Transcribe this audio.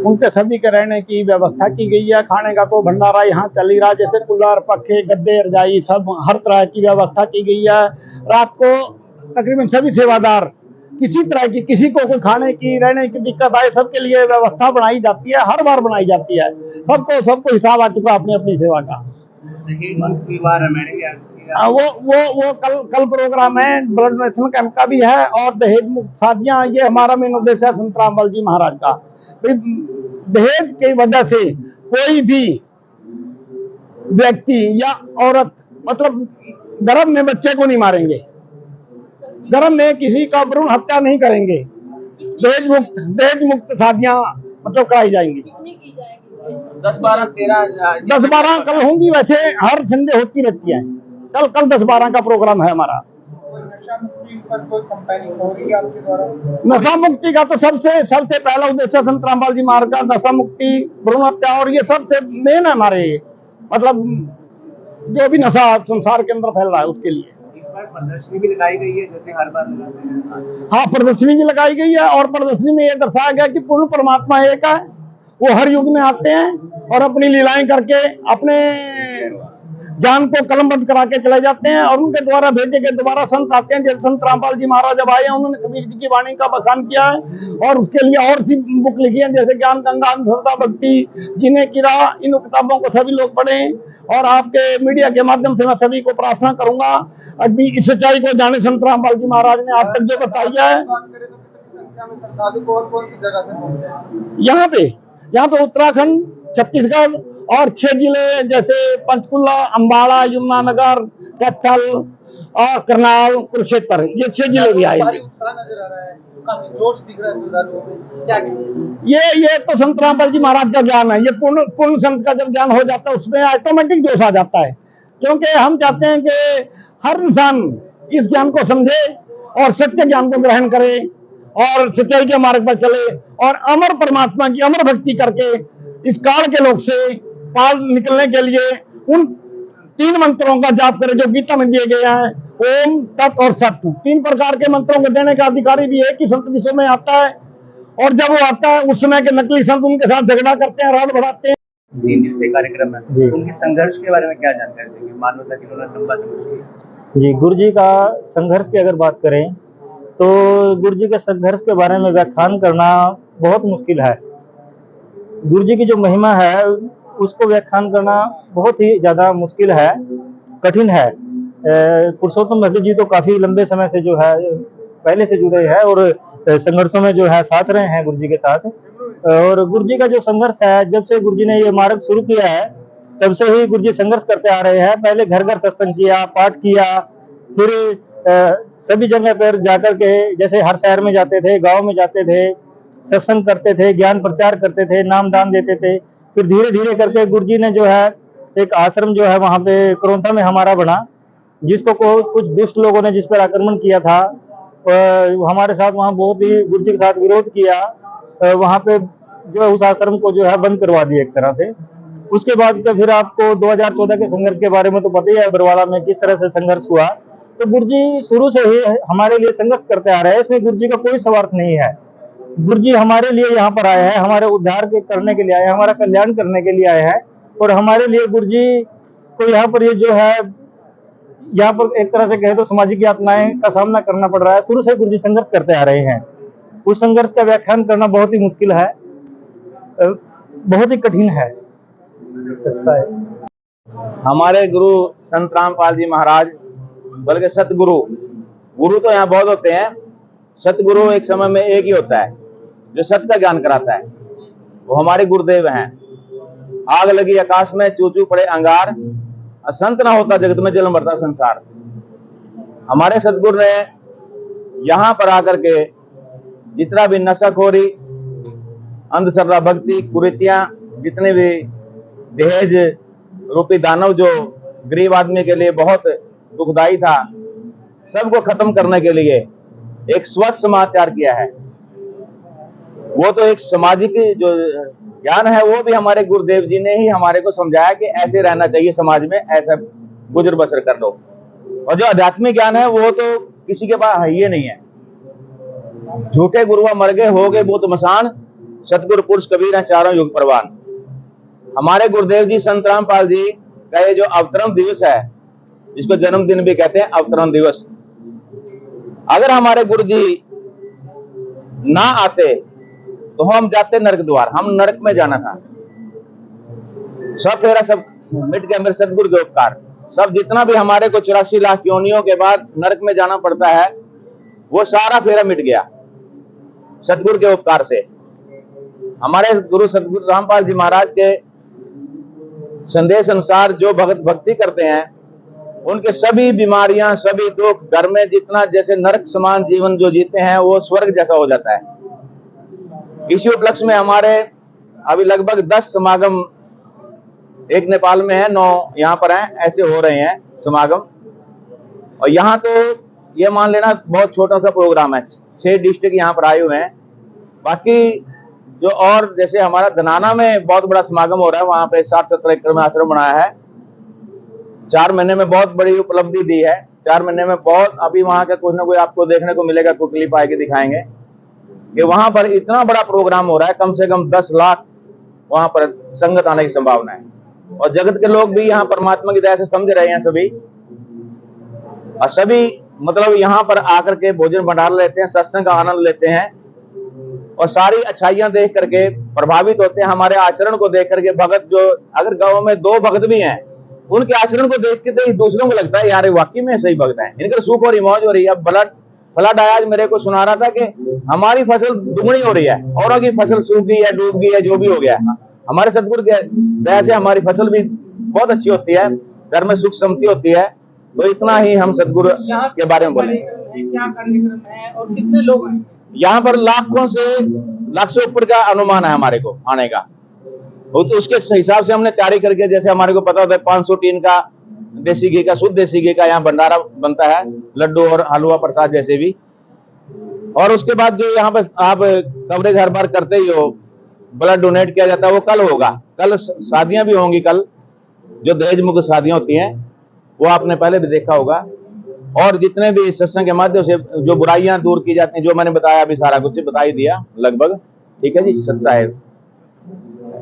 उनके सभी के रहने की व्यवस्था की गई है। खाने का तो भंडारा यहाँ चल ही रहा, जैसे कूलर, पक्खे, गद्दे, रजाई, सब हर तरह की व्यवस्था की गई है। रात को तकरीबन सभी सेवादार, किसी तरह की किसी को कोई खाने की रहने की दिक्कत आए, सबके लिए व्यवस्था बनाई जाती है, हर बार बनाई जाती है। सबको हिसाब आ चुका अपनी अपनी सेवा का। वो कल प्रोग्राम है, ब्लड डोनेशन कैंप का भी है और दहेज मुक्त शादियां, ये हमारा मेन उद्देश्य है संत रामपाल जी महाराज का। दहेज की वजह से कोई भी व्यक्ति या औरत मतलब गर्भ में बच्चे को नहीं मारेंगे, गर्भ में किसी का भ्रूण हत्या नहीं करेंगे। दहेज मुक्त शादियां मतलब कराई जाएंगी। 10-12 कल होंगी, वैसे हर संडे होती रहती है। कल 10-12 का प्रोग्राम है हमारा। नशा मुक्ति का तो सबसे पहला उद्देश्य संत रामपाल जी महाराज का नशा मुक्ति, भ्रूण हत्या, और ये सबसे मेन है हमारे, मतलब जो भी नशा संसार के अंदर फैल रहा है उसके लिए। इस बार प्रदर्शनी भी लगाई गई है जैसे हर बार लगाते हैं। हाँ, प्रदर्शनी भी लगाई गई है और प्रदर्शनी में ये दर्शाया गया कि पूर्ण परमात्मा एक है, वो हर युग में आते हैं और अपनी लीलाएं करके अपने ज्ञान को कलमबंद करा के चले जाते हैं, और उनके द्वारा भेजे गए दोबारा संत आते हैं। जैसे संत रामपाल जी महाराज जब आए हैं, उन्होंने कबीर जी की वाणी का बखान किया है और उसके लिए और सी बुक लिखी है, जैसे ज्ञान गंगा, अंधश्रद्धा, भक्ति, जीने की राह। इन किताबों को सभी लोग पढ़ें और आपके मीडिया के माध्यम से मैं सभी को प्रार्थना करूंगा अभी इस सच्चाई को जाने। संत रामपाल जी महाराज ने आप तक जो बताई है, यहाँ पे उत्तराखंड, छत्तीसगढ़ और 6 जिले जैसे पंचकुला, अंबाला, यमुनानगर, कैथल और करनाल, कुरुक्षेत्र, ये 6 जिले भी आए। जोश दिख रहा है क्या? ये तो संत रामपाल जी महाराज का ज्ञान है। ये पूर्ण संत का जब ज्ञान हो जाता है उसमें ऑटोमेटिक जोश आ जाता है, क्योंकि हम चाहते हैं कि हर इंसान इस ज्ञान को समझे और सत्य ज्ञान को ग्रहण करे और सच्चाई के मार्ग पर चले और अमर परमात्मा की अमर भक्ति करके इस काल के लोग से पार निकलने के लिए उन 3 मंत्रों का जाप करे जो गीता में दिए गए हैं, ओम, तत् और सत। 3 प्रकार के मंत्रों को देने का अधिकारी भी एक ही संत विश्व में आता है, और जब वो आता है उस समय के नकली संत उनके साथ झगड़ा करते हैं, राड बढ़ाते हैं। 3 दिवसीय कार्यक्रम है, उनके संघर्ष के बारे में क्या जानकारी देंगे? मानवता के उन्होंने लंबा संघर्ष किया। जी, गुरु जी का संघर्ष की अगर बात करें तो गुरु जी के संघर्ष के बारे में व्याख्यान करना बहुत मुश्किल है। गुरु जी की जो महिमा है उसको व्याख्यान करना बहुत ही ज़्यादा मुश्किल है, कठिन है। पुरुषोत्तम भक्त जी तो काफ़ी लंबे समय से जो है पहले से जुड़े हैं और संघर्षों में जो है साथ रहे हैं गुरु जी के साथ। और गुरु जी का जो संघर्ष है, जब से गुरु जी ने ये मार्ग शुरू किया है तब से ही गुरु जी संघर्ष करते आ रहे हैं। पहले घर घर सत्संग किया, पाठ किया, फिर सभी जगह पर जाकर के, जैसे हर शहर में जाते थे, गांव में जाते थे, सत्संग करते थे, ज्ञान प्रचार करते थे, नाम दान देते थे। फिर धीरे धीरे करके गुरु जी ने जो है एक आश्रम जो है वहाँ पे करोंथा में हमारा बना, जिसको कुछ दुष्ट लोगों ने जिस पर आक्रमण किया था, हमारे साथ वहाँ बहुत ही गुरु जी के साथ विरोध किया। वहाँ पे जो है उस आश्रम को जो है बंद करवा दिया एक तरह से। उसके बाद तो फिर आपको 2014 के संघर्ष के बारे में तो पता ही है, बरवाला में किस तरह से संघर्ष हुआ। तो गुरु जी शुरू से ही हमारे लिए संघर्ष करते आ रहे हैं, इसमें गुरु जी का कोई स्वार्थ नहीं है। गुरु जी हमारे लिए यहाँ पर आए हैं, हमारे उद्धार करने के लिए आए हैं, हमारा कल्याण करने के लिए आए हैं। और हमारे लिए गुरु जी को यहाँ पर ये जो है, यहाँ पर एक तरह से कहे तो सामाजिक यातनाएं का सामना करना पड़ रहा है। शुरू से गुरु जी संघर्ष करते आ रहे हैं, उस संघर्ष का व्याख्यान करना बहुत ही मुश्किल है, बहुत ही कठिन है। हमारे गुरु संत रामपाल जी महाराज, बल्कि सतगुरु, गुरु तो यहाँ बहुत होते हैं, सतगुरु एक समय में एक ही होता है जो सत्य का ज्ञान कराता है, वो हमारे गुरुदेव हैं। आग लगी आकाश में, चू चू पड़े अंगार, संत ना होता जगत में जन्म भरता संसार। हमारे सतगुरु ने यहाँ पर आकर के जितना भी नशाखोरी, अंधश्रद्धा, भक्ति, कुरीतियां, जितने भी दहेज रूपी दानव जो गरीब आदमी के लिए बहुत दुखदाई था, सबको खत्म करने के लिए एक स्वच्छ समाज तैयार किया है। वो तो एक सामाजिक जो ज्ञान है वो भी हमारे गुरुदेव जी ने ही हमारे को समझाया कि ऐसे रहना चाहिए समाज में, ऐसा गुजर बसर कर लो। और जो आध्यात्मिक ज्ञान है वो तो किसी के पास है ही नहीं है। झूठे गुरुआ मर गए, हो गए बहुत मसान, सतगुरु पुरुष कबीर हैं चारों युग प्रवान। हमारे गुरुदेव जी संत रामपाल जी का ये जो अवतरण दिवस है, जिसको जन्मदिन भी कहते हैं, अवतरण दिवस, अगर हमारे गुरु जी ना आते तो हम जाते नरक द्वार, हम नरक में जाना था। सब फेरा सब मिट गया मेरे सतगुरु के उपकार। सब जितना भी हमारे को 84 लाख योनियों के बाद नरक में जाना पड़ता है, वो सारा फेरा मिट गया सतगुरु के उपकार से। हमारे गुरु सतगुरु रामपाल जी महाराज के संदेश अनुसार जो भगत भक्ति करते हैं, उनके सभी बीमारियां, सभी दुख, घर में जितना जैसे नरक समान जीवन जो जीते हैं, वो स्वर्ग जैसा हो जाता है। इसी उपलक्ष्य में हमारे अभी लगभग 10 समागम, एक नेपाल में है, 9 यहाँ पर हैं, ऐसे हो रहे हैं समागम। और यहाँ तो ये मान लेना बहुत छोटा सा प्रोग्राम है, 6 डिस्ट्रिक्ट यहाँ पर आए हुए हैं। बाकी जो और जैसे हमारा धनाना में बहुत बड़ा समागम हो रहा है, वहां पे 60-70 एकड़ में आश्रम बनाया है। 4 महीने में बहुत बड़ी उपलब्धि दी है। 4 महीने में बहुत, अभी वहां का कुछ ना कुछ आपको देखने को मिलेगा, कुछ क्लिप आएगी दिखाएंगे कि वहां पर इतना बड़ा प्रोग्राम हो रहा है, कम से कम 10 लाख वहां पर संगत आने की संभावना है। और जगत के लोग भी यहाँ परमात्मा की दया से समझ रहे हैं सभी, और सभी मतलब यहाँ पर आकर के भोजन भंडार लेते हैं, सत्संग का आनंद लेते हैं और सारी अच्छाइयां देख करके प्रभावित होते हैं। हमारे आचरण को देख करके भगत, जो अगर गांव में 2 भगत भी हैं, उनके आचरण को देख के तो दूसरों को लगता है यार वाकई में सही भगत है, इनका सुख हो रही, मौज हो रही है। अब फ्लड आया, आज मेरे को सुना रहा था कि हमारी फसल दुगनी हो रही है, औरों की फसल सूख गई है, डूब गई है, जो भी हो गया है। हमारे सतगुरु के दया से हमारी फसल भी बहुत अच्छी होती है, घर में सुख शांति होती है। तो इतना ही हम सतगुरु के बारे में बोले। क्या कार्यक्रम है और कितने लोग हैं? यहाँ पर लाख से ऊपर का अनुमान है हमारे को आने का। तो उसके हिसाब से हमने तैयारी करके, जैसे हमारे को पता होता है 500 टीन का देसी घी का, शुद्ध देसी घी का यहाँ भंडारा बनता है, लड्डू और हलवा प्रसाद जैसे भी। और उसके बाद जो यहाँ पर आप कवरेज हर बार करते ही हो, ब्लड डोनेट किया जाता है, वो कल होगा। कल शादियां भी होंगी, कल जो दहेज मुक्त शादियां होती हैं वो आपने पहले भी देखा होगा। और जितने भी सत्संग के माध्यम से जो बुराइयां दूर की जाती हैं, जो मैंने बताया, अभी सारा कुछ बता ही दिया लगभग। ठीक है जी, सत्य है।